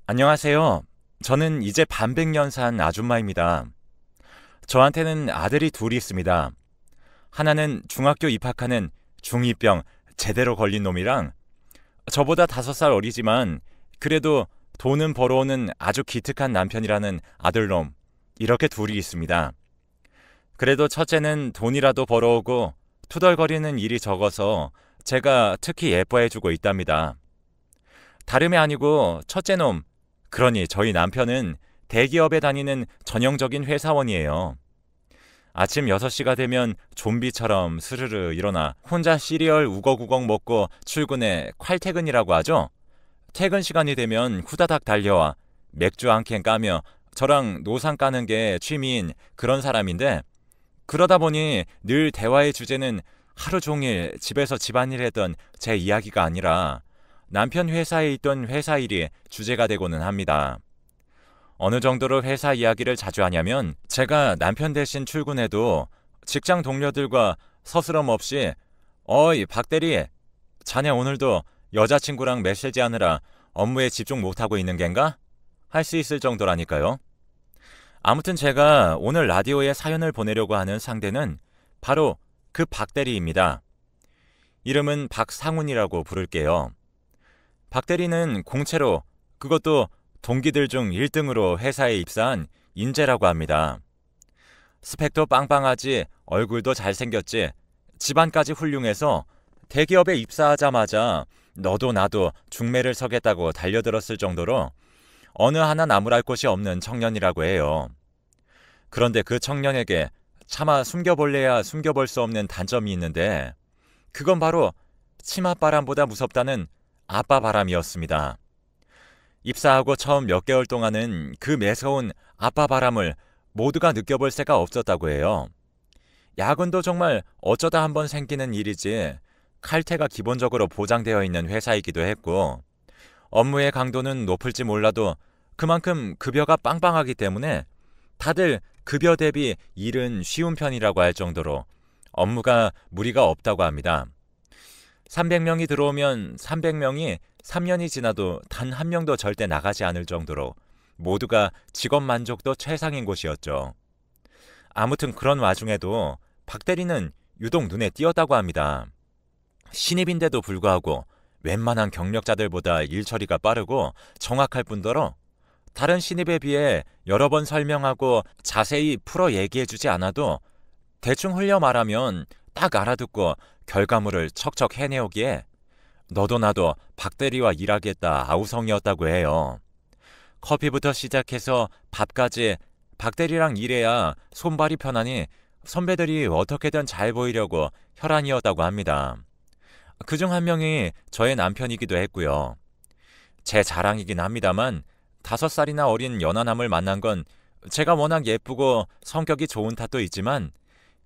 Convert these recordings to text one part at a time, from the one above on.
안녕하세요. 저는 이제 반백년 산 아줌마입니다. 저한테는 아들이 둘이 있습니다. 하나는 중학교 입학하는 중2병 제대로 걸린 놈이랑 저보다 5살 어리지만 그래도 돈은 벌어오는 아주 기특한 남편이라는 아들놈, 이렇게 둘이 있습니다. 그래도 첫째는 돈이라도 벌어오고 투덜거리는 일이 적어서 제가 특히 예뻐해주고 있답니다. 다름이 아니고 첫째 놈, 그러니 저희 남편은 대기업에 다니는 전형적인 회사원이에요. 아침 6시가 되면 좀비처럼 스르르 일어나 혼자 시리얼 우걱우걱 먹고 출근해 콸퇴근이라고 하죠. 퇴근 시간이 되면 후다닥 달려와 맥주 한 캔 까며 저랑 노상 까는 게 취미인 그런 사람인데, 그러다 보니 늘 대화의 주제는 하루 종일 집에서 집안일 했던 제 이야기가 아니라 남편 회사에 있던 회사 일이 주제가 되고는 합니다. 어느 정도로 회사 이야기를 자주 하냐면 제가 남편 대신 출근해도 직장 동료들과 서스럼 없이 "어이 박대리, 자네 오늘도 여자친구랑 메시지하느라 업무에 집중 못하고 있는 겐가?" 할 수 있을 정도라니까요. 아무튼 제가 오늘 라디오에 사연을 보내려고 하는 상대는 바로 그 박대리입니다. 이름은 박상훈이라고 부를게요. 박대리는 공채로, 그것도 동기들 중 1등으로 회사에 입사한 인재라고 합니다. 스펙도 빵빵하지, 얼굴도 잘생겼지, 집안까지 훌륭해서 대기업에 입사하자마자 너도 나도 중매를 서겠다고 달려들었을 정도로 어느 하나 나무랄 곳이 없는 청년이라고 해요. 그런데 그 청년에게 차마 숨겨볼래야 숨겨볼 수 없는 단점이 있는데, 그건 바로 치맛바람보다 무섭다는 아빠 바람이었습니다. 입사하고 처음 몇 개월 동안은 그 매서운 아빠 바람을 모두가 느껴볼 새가 없었다고 해요. 야근도 정말 어쩌다 한번 생기는 일이지 칼퇴가 기본적으로 보장되어 있는 회사이기도 했고, 업무의 강도는 높을지 몰라도 그만큼 급여가 빵빵하기 때문에 다들 급여 대비 일은 쉬운 편이라고 할 정도로 업무가 무리가 없다고 합니다. 300명이 들어오면 300명이 3년이 지나도 단 한 명도 절대 나가지 않을 정도로 모두가 직업 만족도 최상인 곳이었죠. 아무튼 그런 와중에도 박 대리는 유독 눈에 띄었다고 합니다. 신입인데도 불구하고 웬만한 경력자들보다 일 처리가 빠르고 정확할 뿐더러 다른 신입에 비해 여러 번 설명하고 자세히 풀어 얘기해주지 않아도 대충 흘려 말하면 딱 알아듣고 결과물을 척척 해내오기에 너도 나도 박대리와 일하겠다 아우성이었다고 해요. 커피부터 시작해서 밥까지 박대리랑 일해야 손발이 편하니 선배들이 어떻게든 잘 보이려고 혈안이었다고 합니다. 그중 한 명이 저의 남편이기도 했고요. 제 자랑이긴 합니다만 5살이나 어린 연하남을 만난 건 제가 워낙 예쁘고 성격이 좋은 탓도 있지만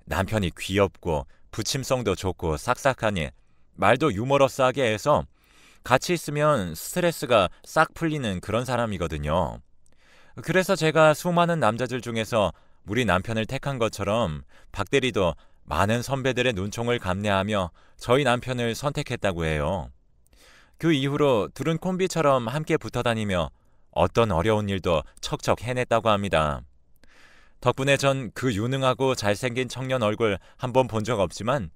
남편이 귀엽고 부침성도 좋고 싹싹하니 말도 유머러스하게 해서 같이 있으면 스트레스가 싹 풀리는 그런 사람이거든요. 그래서 제가 수많은 남자들 중에서 우리 남편을 택한 것처럼 박대리도 많은 선배들의 눈총을 감내하며 저희 남편을 선택했다고 해요. 그 이후로 둘은 콤비처럼 함께 붙어다니며 어떤 어려운 일도 척척 해냈다고 합니다. 덕분에 전 그 유능하고 잘생긴 청년 얼굴 한번 본 적 없지만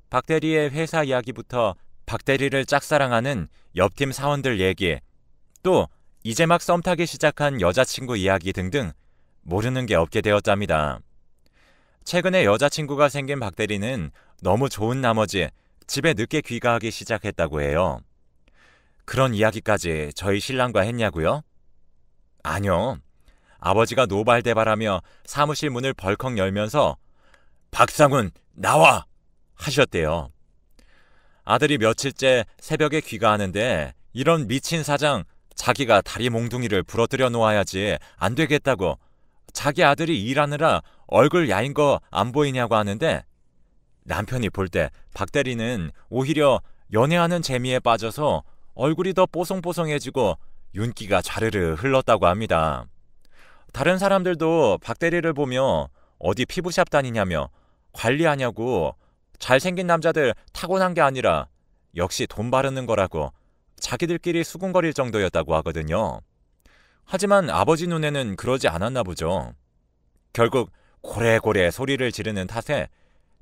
박대리의 회사 이야기부터 박대리를 짝사랑하는 옆팀 사원들 얘기, 또 이제 막 썸 타기 시작한 여자친구 이야기 등등 모르는 게 없게 되었답니다. 최근에 여자친구가 생긴 박대리는 너무 좋은 나머지 집에 늦게 귀가하기 시작했다고 해요. 그런 이야기까지 저희 신랑과 했냐고요? 아니요. 아버지가 노발대발하며 사무실 문을 벌컥 열면서 "박상훈, 나와!" 하셨대요. 아들이 며칠째 새벽에 귀가하는데 이런 미친 사장, 자기가 다리 몽둥이를 부러뜨려 놓아야지 안 되겠다고 자기 아들이 일하느라 얼굴 야인 거 안 보이냐고 하는데, 남편이 볼 때 박대리는 오히려 연애하는 재미에 빠져서 얼굴이 더 뽀송뽀송해지고 윤기가 좌르르 흘렀다고 합니다. 다른 사람들도 박대리를 보며 어디 피부샵 다니냐며 관리하냐고 잘생긴 남자들 타고난 게 아니라 역시 돈 바르는 거라고 자기들끼리 수군거릴 정도였다고 하거든요. 하지만 아버지 눈에는 그러지 않았나 보죠. 결국 고래고래 소리를 지르는 탓에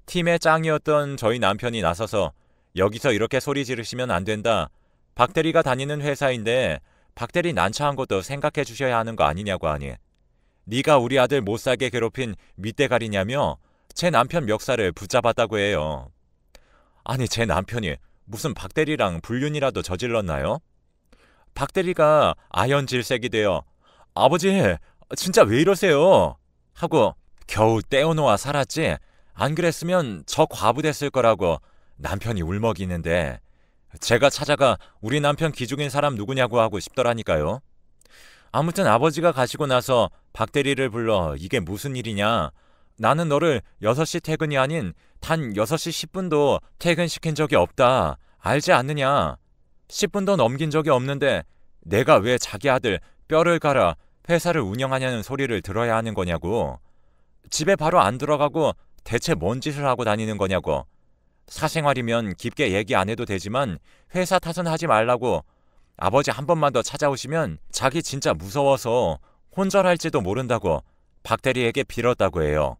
팀의 짱이었던 저희 남편이 나서서 여기서 이렇게 소리 지르시면 안 된다. 박대리가 다니는 회사인데 박대리 난처한 것도 생각해 주셔야 하는 거 아니냐고 하니 네가 우리 아들 못살게 괴롭힌 밑대가리냐며 제 남편 멱살을 붙잡았다고 해요. 아니 제 남편이 무슨 박대리랑 불륜이라도 저질렀나요? 박대리가 아연질색이 되어 아버지 진짜 왜 이러세요? 하고 겨우 떼어놓아 살았지 안 그랬으면 저 과부 됐을 거라고 남편이 울먹이는데 제가 찾아가 우리 남편 기죽인 사람 누구냐고 하고 싶더라니까요. 아무튼 아버지가 가시고 나서 박대리를 불러 이게 무슨 일이냐. 나는 너를 6시 퇴근이 아닌 단 6시 10분도 퇴근시킨 적이 없다. 알지 않느냐. 10분도 넘긴 적이 없는데 내가 왜 자기 아들 뼈를 갈아 회사를 운영하냐는 소리를 들어야 하는 거냐고. 집에 바로 안 들어가고 대체 뭔 짓을 하고 다니는 거냐고. 사생활이면 깊게 얘기 안 해도 되지만 회사 탓은 하지 말라고. 아버지 한 번만 더 찾아오시면 자기 진짜 무서워서 혼절할지도 모른다고 박대리에게 빌었다고 해요.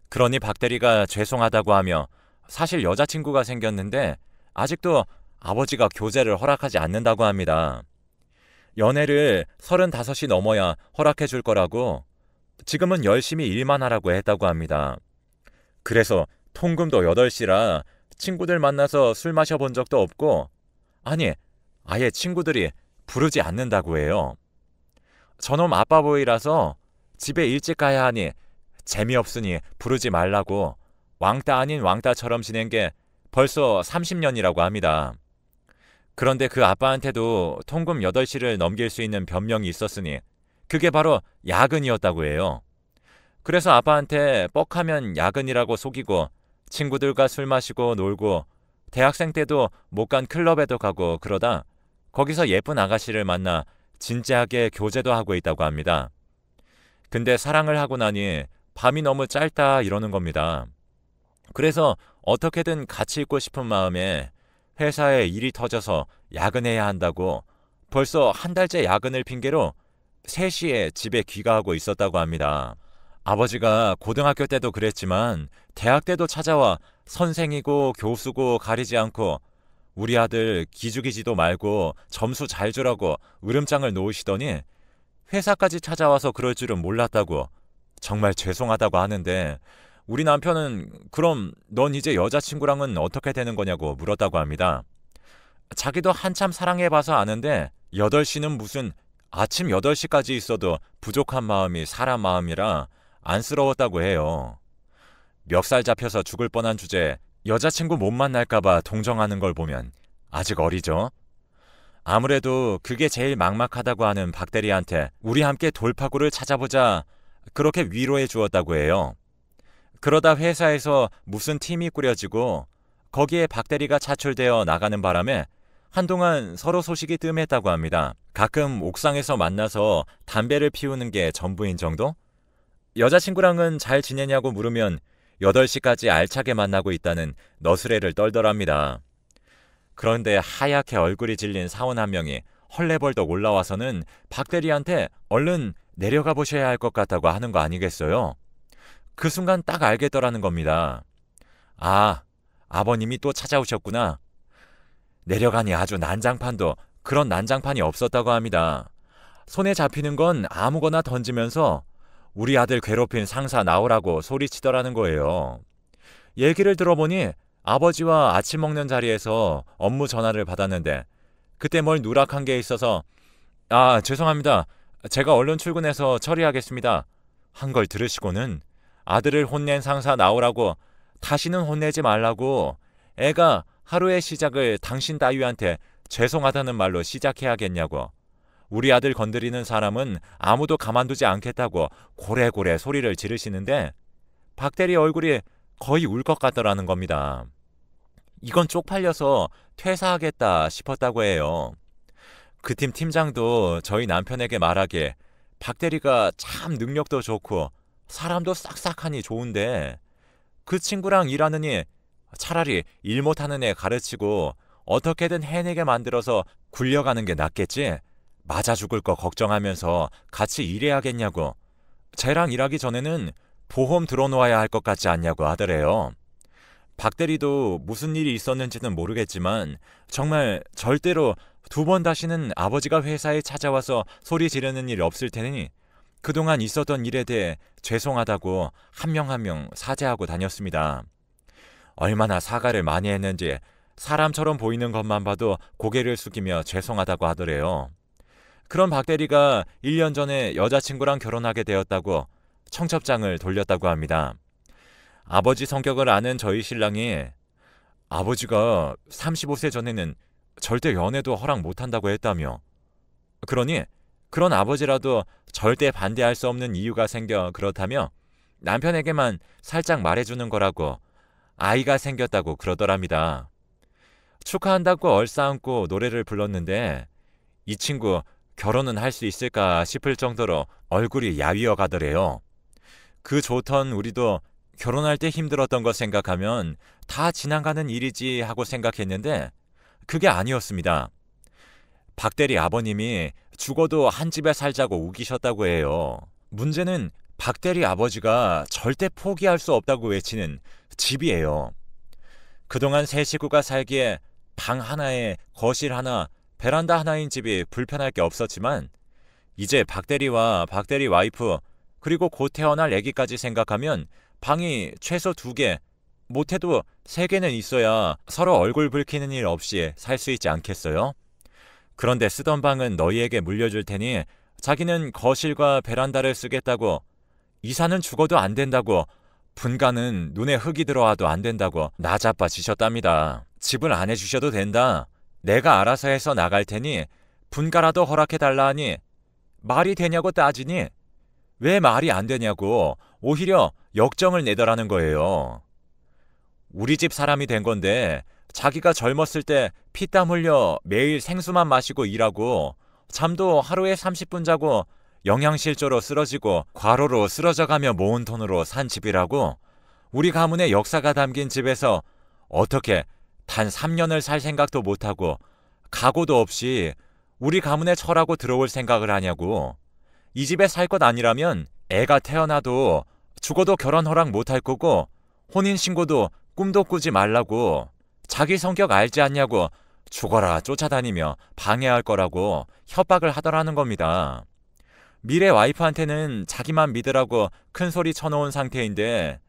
그러니 박대리가 죄송하다고 하며 사실 여자친구가 생겼는데 아직도 아버지가 교제를 허락하지 않는다고 합니다. 연애를 35이 넘어야 허락해 줄 거라고 지금은 열심히 일만 하라고 했다고 합니다. 그래서 통금도 8시라 친구들 만나서 술 마셔본 적도 없고 아니 아예 친구들이 부르지 않는다고 해요. 저놈 아빠보이라서 집에 일찍 가야 하니 재미없으니 부르지 말라고 왕따 아닌 왕따처럼 지낸 게 벌써 30년이라고 합니다. 그런데 그 아빠한테도 통금 8시를 넘길 수 있는 변명이 있었으니 그게 바로 야근이었다고 해요. 그래서 아빠한테 뻑하면 야근이라고 속이고 친구들과 술 마시고 놀고 대학생 때도 못 간 클럽에도 가고 그러다 거기서 예쁜 아가씨를 만나 진지하게 교제도 하고 있다고 합니다. 근데 사랑을 하고 나니 밤이 너무 짧다 이러는 겁니다. 그래서 어떻게든 같이 있고 싶은 마음에 회사에 일이 터져서 야근해야 한다고 벌써 한 달째 야근을 핑계로 3시에 집에 귀가하고 있었다고 합니다. 아버지가 고등학교 때도 그랬지만 대학 때도 찾아와 선생이고 교수고 가리지 않고 우리 아들 기죽이지도 말고 점수 잘 주라고 으름장을 놓으시더니 회사까지 찾아와서 그럴 줄은 몰랐다고 정말 죄송하다고 하는데 우리 남편은 그럼 넌 이제 여자친구랑은 어떻게 되는 거냐고 물었다고 합니다. 자기도 한참 사랑해봐서 아는데 8시는 무슨 아침 8시까지 있어도 부족한 마음이 사람 마음이라 안쓰러웠다고 해요. 멱살 잡혀서 죽을 뻔한 주제에 여자친구 못 만날까봐 동정하는 걸 보면 아직 어리죠? 아무래도 그게 제일 막막하다고 하는 박대리한테 우리 함께 돌파구를 찾아보자 그렇게 위로해 주었다고 해요. 그러다 회사에서 무슨 팀이 꾸려지고 거기에 박대리가 차출되어 나가는 바람에 한동안 서로 소식이 뜸했다고 합니다. 가끔 옥상에서 만나서 담배를 피우는 게 전부인 정도? 여자친구랑은 잘 지내냐고 물으면 8시까지 알차게 만나고 있다는 너스레를 떨더랍니다. 그런데 하얗게 얼굴이 질린 사원 한 명이 헐레벌떡 올라와서는 박대리한테 얼른 내려가 보셔야 할 것 같다고 하는 거 아니겠어요? 그 순간 딱 알겠더라는 겁니다. 아, 아버님이 또 찾아오셨구나. 내려가니 아주 난장판도 그런 난장판이 없었다고 합니다. 손에 잡히는 건 아무거나 던지면서 우리 아들 괴롭힌 상사 나오라고 소리치더라는 거예요. 얘기를 들어보니 아버지와 아침 먹는 자리에서 업무 전화를 받았는데 그때 뭘 누락한 게 있어서 아, 죄송합니다. 제가 얼른 출근해서 처리하겠습니다. 한 걸 들으시고는 아들을 혼낸 상사 나오라고 다시는 혼내지 말라고 애가 하루의 시작을 당신 따위한테 죄송하다는 말로 시작해야겠냐고 우리 아들 건드리는 사람은 아무도 가만두지 않겠다고 고래고래 소리를 지르시는데 박대리 얼굴이 거의 울 것 같더라는 겁니다. 이건 쪽팔려서 퇴사하겠다 싶었다고 해요. 그 팀 팀장도 저희 남편에게 말하기에 박대리가 참 능력도 좋고 사람도 싹싹하니 좋은데 그 친구랑 일하느니 차라리 일 못하는 애 가르치고 어떻게든 해내게 만들어서 굴려가는 게 낫겠지 맞아 죽을 거 걱정하면서 같이 일해야겠냐고, 쟤랑 일하기 전에는 보험 들어놓아야 할 것 같지 않냐고 하더래요. 박 대리도 무슨 일이 있었는지는 모르겠지만 정말 절대로 두 번 다시는 아버지가 회사에 찾아와서 소리 지르는 일 없을 테니 그동안 있었던 일에 대해 죄송하다고 한 명 한 명 사죄하고 다녔습니다. 얼마나 사과를 많이 했는지 사람처럼 보이는 것만 봐도 고개를 숙이며 죄송하다고 하더래요. 그런 박 대리가 1년 전에 여자친구랑 결혼하게 되었다고 청첩장을 돌렸다고 합니다. 아버지 성격을 아는 저희 신랑이 아버지가 35세 전에는 절대 연애도 허락 못한다고 했다며, 그러니 그런 아버지라도 절대 반대할 수 없는 이유가 생겨 그렇다며 남편에게만 살짝 말해주는 거라고 아이가 생겼다고 그러더랍니다. 축하한다고 얼싸안고 노래를 불렀는데 이 친구 결혼은 할 수 있을까 싶을 정도로 얼굴이 야위어 가더래요. 그 좋던 우리도 결혼할 때 힘들었던 거 생각하면 다 지나가는 일이지 하고 생각했는데 그게 아니었습니다. 박 대리 아버님이 죽어도 한 집에 살자고 우기셨다고 해요. 문제는 박 대리 아버지가 절대 포기할 수 없다고 외치는 집이에요. 그동안 세 식구가 살기에 방 하나에 거실 하나, 베란다 하나인 집이 불편할 게 없었지만 이제 박 대리와 박 대리 와이프 그리고 곧 태어날 아기까지 생각하면 방이 최소 2개, 못해도 3개는 있어야 서로 얼굴 붉히는 일 없이 살 수 있지 않겠어요? 그런데 쓰던 방은 너희에게 물려줄 테니 자기는 거실과 베란다를 쓰겠다고, 이사는 죽어도 안 된다고, 분가는 눈에 흙이 들어와도 안 된다고 나자빠지셨답니다. 집을 안 해주셔도 된다. 내가 알아서 해서 나갈 테니 분가라도 허락해달라 하니 말이 되냐고 따지니 왜 말이 안 되냐고 오히려 역정을 내더라는 거예요. 우리 집 사람이 된 건데 자기가 젊었을 때 피땀 흘려 매일 생수만 마시고 일하고 잠도 하루에 30분 자고 영양실조로 쓰러지고 과로로 쓰러져가며 모은 돈으로 산 집이라고, 우리 가문의 역사가 담긴 집에서 어떻게 단 3년을 살 생각도 못하고 각오도 없이 우리 가문에 철하고 들어올 생각을 하냐고. 이 집에 살 것 아니라면 애가 태어나도 죽어도 결혼 허락 못할 거고 혼인신고도 꿈도 꾸지 말라고, 자기 성격 알지 않냐고 죽어라 쫓아다니며 방해할 거라고 협박을 하더라는 겁니다. 미래 와이프한테는 자기만 믿으라고 큰 소리 쳐놓은 상태인데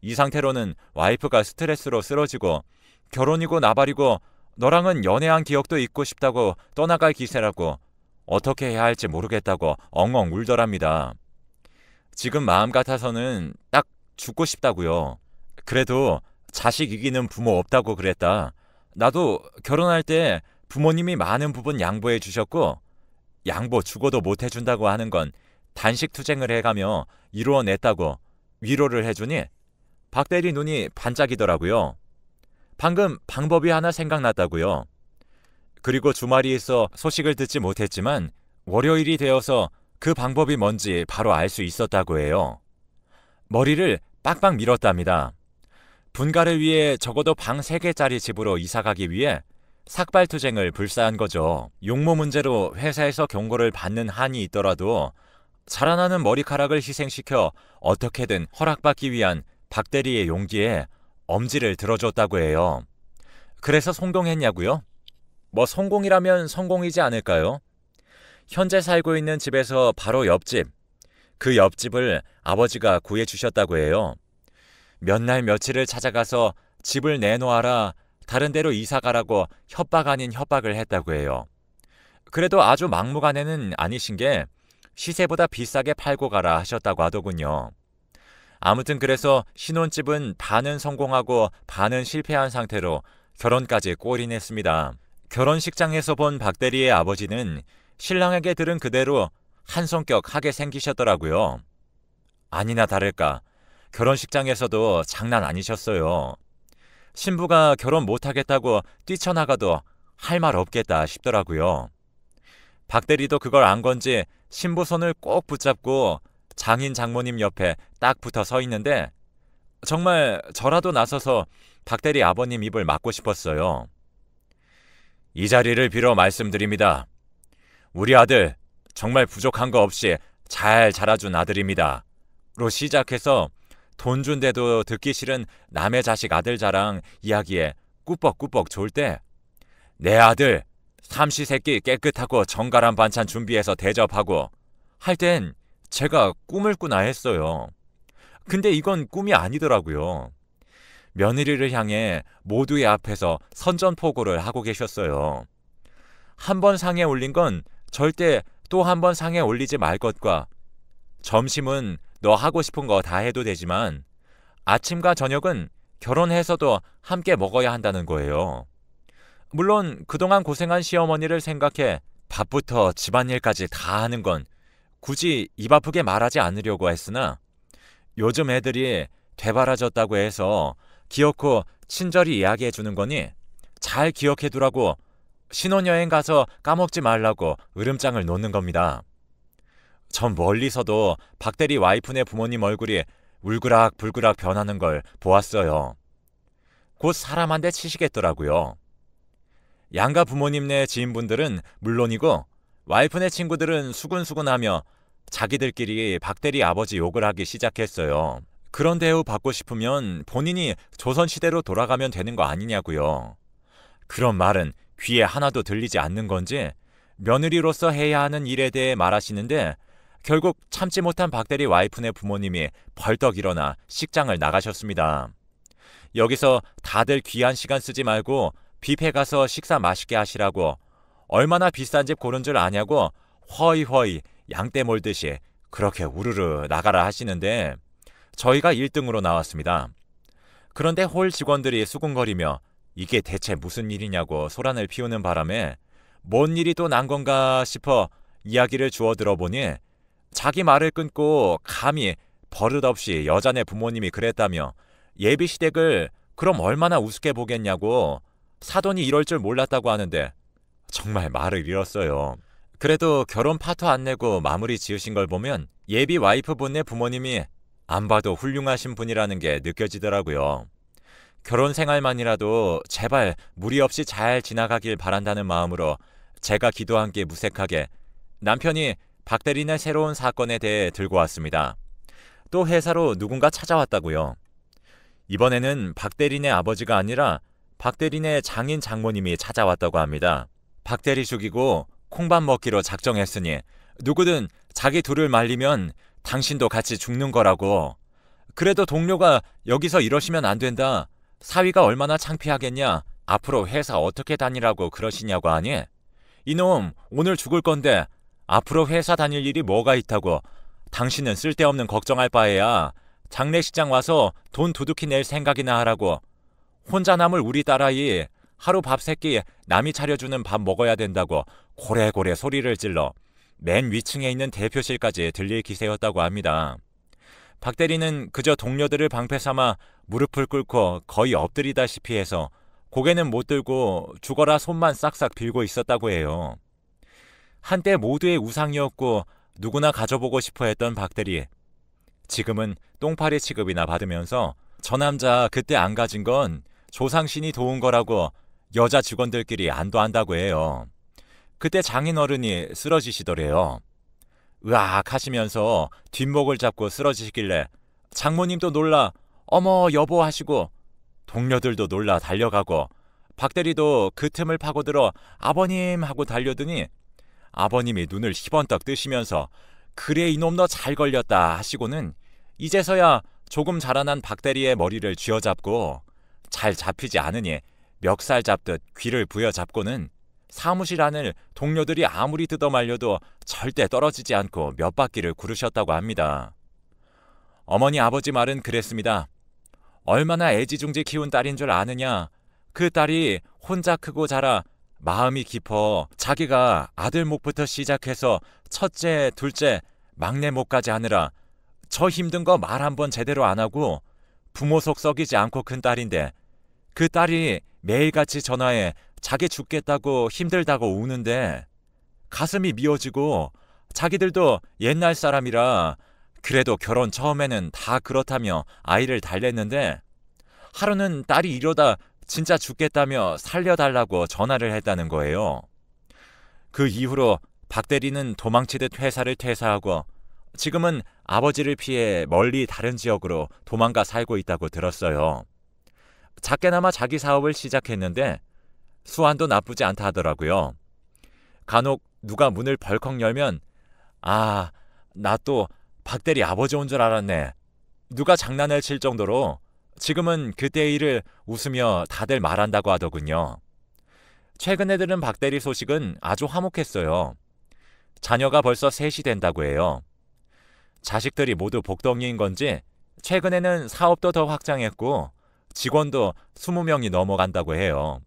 이 상태로는 와이프가 스트레스로 쓰러지고 결혼이고 나발이고 너랑은 연애한 기억도 잊고 싶다고 떠나갈 기세라고 어떻게 해야 할지 모르겠다고 엉엉 울더랍니다. 지금 마음 같아서는 딱 죽고 싶다고요. 그래도 자식 이기는 부모 없다고 그랬다. 나도 결혼할 때 부모님이 많은 부분 양보해 주셨고 양보 죽어도 못 해준다고 하는 건 단식 투쟁을 해가며 이루어냈다고 위로를 해주니 박 대리 눈이 반짝이더라고요. 방금 방법이 하나 생각났다고요. 그리고 주말이 있어 소식을 듣지 못했지만 월요일이 되어서 그 방법이 뭔지 바로 알 수 있었다고 해요. 머리를 빡빡 밀었답니다. 분가를 위해 적어도 방 3개짜리 집으로 이사가기 위해 삭발투쟁을 불사한 거죠. 용모 문제로 회사에서 경고를 받는 한이 있더라도 자라나는 머리카락을 희생시켜 어떻게든 허락받기 위한 박 대리의 용기에 엄지를 들어줬다고 해요. 그래서 성공했냐고요? 뭐 성공이라면 성공이지 않을까요? 현재 살고 있는 집에서 바로 옆집, 그 옆집을 아버지가 구해주셨다고 해요. 몇 날 며칠을 찾아가서 집을 내놓아라, 다른 데로 이사가라고 협박 아닌 협박을 했다고 해요. 그래도 아주 막무가내는 아니신 게 시세보다 비싸게 팔고 가라 하셨다고 하더군요. 아무튼 그래서 신혼집은 반은 성공하고 반은 실패한 상태로 결혼까지 골인했습니다. 결혼식장에서 본 박 대리의 아버지는 신랑에게 들은 그대로 한 성격 하게 생기셨더라고요. 아니나 다를까 결혼식장에서도 장난 아니셨어요. 신부가 결혼 못하겠다고 뛰쳐나가도 할 말 없겠다 싶더라고요. 박 대리도 그걸 안 건지 신부 손을 꼭 붙잡고 장인 장모님 옆에 딱 붙어 서 있는데 정말 저라도 나서서 박 대리 아버님 입을 막고 싶었어요. 이 자리를 빌어 말씀드립니다. 우리 아들 정말 부족한 거 없이 잘 자라준 아들입니다. 로 시작해서 돈 준데도 듣기 싫은 남의 자식 아들 자랑 이야기에 꾸벅꾸벅 졸 때 내 아들 삼시세끼 깨끗하고 정갈한 반찬 준비해서 대접하고 할 땐 제가 꿈을 꾸나 했어요. 근데 이건 꿈이 아니더라고요. 며느리를 향해 모두의 앞에서 선전포고를 하고 계셨어요. 한 번 상에 올린 건 절대 또 한 번 상에 올리지 말 것과 점심은 너 하고 싶은 거 다 해도 되지만 아침과 저녁은 결혼해서도 함께 먹어야 한다는 거예요. 물론 그동안 고생한 시어머니를 생각해 밥부터 집안일까지 다 하는 건 굳이 입 아프게 말하지 않으려고 했으나 요즘 애들이 되바라졌다고 해서 기어코 친절히 이야기해 주는 거니 잘 기억해 두라고 신혼여행 가서 까먹지 말라고 으름장을 놓는 겁니다. 전 멀리서도 박대리 와이프네 부모님 얼굴이 울그락불그락 변하는 걸 보았어요. 곧 사람 한 대 치시겠더라고요. 양가 부모님네 지인분들은 물론이고 와이프네 친구들은 수군수군하며 자기들끼리 박대리 아버지 욕을 하기 시작했어요. 그런 대우 받고 싶으면 본인이 조선시대로 돌아가면 되는 거 아니냐고요. 그런 말은 귀에 하나도 들리지 않는 건지 며느리로서 해야 하는 일에 대해 말하시는데 결국 참지 못한 박대리 와이프네 부모님이 벌떡 일어나 식장을 나가셨습니다. 여기서 다들 귀한 시간 쓰지 말고 뷔페 가서 식사 맛있게 하시라고 얼마나 비싼 집 고른 줄 아냐고 허이허이 양떼 몰듯이 그렇게 우르르 나가라 하시는데 저희가 1등으로 나왔습니다. 그런데 홀 직원들이 수군거리며 이게 대체 무슨 일이냐고 소란을 피우는 바람에 뭔 일이 또 난 건가 싶어 이야기를 주워 들어보니 자기 말을 끊고 감히 버릇없이 여자네 부모님이 그랬다며 예비시댁을 그럼 얼마나 우습게 보겠냐고 사돈이 이럴 줄 몰랐다고 하는데 정말 말을 잃었어요. 그래도 결혼 파토 안 내고 마무리 지으신 걸 보면 예비 와이프분네 부모님이 안 봐도 훌륭하신 분이라는 게 느껴지더라고요. 결혼 생활만이라도 제발 무리 없이 잘 지나가길 바란다는 마음으로 제가 기도한 게 무색하게 남편이 박대리네 새로운 사건에 대해 들고 왔습니다. 또 회사로 누군가 찾아왔다고요. 이번에는 박대리네 아버지가 아니라 박대리네 장인 장모님이 찾아왔다고 합니다. 박대리 죽이고 콩밥 먹기로 작정했으니 누구든 자기 둘을 말리면 당신도 같이 죽는 거라고. 그래도 동료가 여기서 이러시면 안 된다. 사위가 얼마나 창피하겠냐. 앞으로 회사 어떻게 다니라고 그러시냐고 하니 이놈 오늘 죽을 건데 앞으로 회사 다닐 일이 뭐가 있다고. 당신은 쓸데없는 걱정할 바에야 장례식장 와서 돈 두둑히 낼 생각이나 하라고. 혼자 남을 우리 딸아이 하루 밥 3끼 남이 차려주는 밥 먹어야 된다고 고래고래 소리를 질러 맨 위층에 있는 대표실까지 들릴 기세였다고 합니다. 박대리는 그저 동료들을 방패 삼아 무릎을 꿇고 거의 엎드리다시피 해서 고개는 못 들고 죽어라 손만 싹싹 빌고 있었다고 해요. 한때 모두의 우상이었고 누구나 가져보고 싶어 했던 박대리. 지금은 똥파리 취급이나 받으면서 저 남자 그때 안 가진 건 조상신이 도운 거라고 여자 직원들끼리 안도한다고 해요. 그때 장인어른이 쓰러지시더래요. 으악 하시면서 뒷목을 잡고 쓰러지시길래 장모님도 놀라 어머 여보 하시고 동료들도 놀라 달려가고 박대리도 그 틈을 파고들어 아버님 하고 달려드니 아버님이 눈을 희번떡 뜨시면서 그래 이놈 너 잘 걸렸다 하시고는 이제서야 조금 자라난 박대리의 머리를 쥐어잡고 잘 잡히지 않으니 멱살 잡듯 귀를 부여잡고는 사무실 안을 동료들이 아무리 뜯어말려도 절대 떨어지지 않고 몇 바퀴를 구르셨다고 합니다. 어머니 아버지 말은 그랬습니다. 얼마나 애지중지 키운 딸인 줄 아느냐. 그 딸이 혼자 크고 자라 마음이 깊어 자기가 아들 목부터 시작해서 첫째, 둘째, 막내 목까지 하느라 저 힘든 거 말 한 번 제대로 안 하고 부모 속 썩이지 않고 큰 딸인데 그 딸이 매일같이 전화해 자기 죽겠다고 힘들다고 우는데 가슴이 미어지고 자기들도 옛날 사람이라 그래도 결혼 처음에는 다 그렇다며 아이를 달랬는데 하루는 딸이 이러다 진짜 죽겠다며 살려달라고 전화를 했다는 거예요. 그 이후로 박 대리는 도망치듯 회사를 퇴사하고 지금은 아버지를 피해 멀리 다른 지역으로 도망가 살고 있다고 들었어요. 작게나마 자기 사업을 시작했는데 수완도 나쁘지 않다 하더라고요. 간혹 누가 문을 벌컥 열면 아, 나 또 박 대리 아버지 온 줄 알았네. 누가 장난을 칠 정도로 지금은 그때의 일을 웃으며 다들 말한다고 하더군요. 최근에 들은 박 대리 소식은 아주 화목했어요. 자녀가 벌써 셋이 된다고 해요. 자식들이 모두 복덩이인 건지 최근에는 사업도 더 확장했고 직원도 20명이 넘어간다고 해요.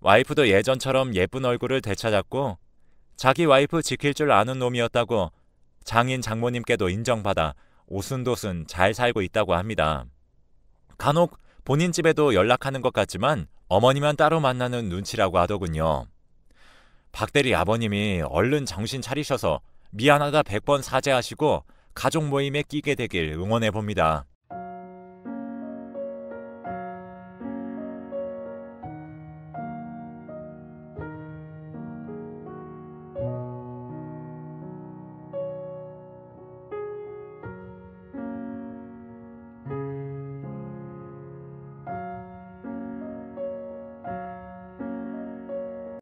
와이프도 예전처럼 예쁜 얼굴을 되찾았고 자기 와이프 지킬 줄 아는 놈이었다고 장인 장모님께도 인정받아 오순도순 잘 살고 있다고 합니다. 간혹 본인 집에도 연락하는 것 같지만 어머니만 따로 만나는 눈치라고 하더군요. 박 대리 아버님이 얼른 정신 차리셔서 미안하다 100번 사죄하시고 가족 모임에 끼게 되길 응원해 봅니다.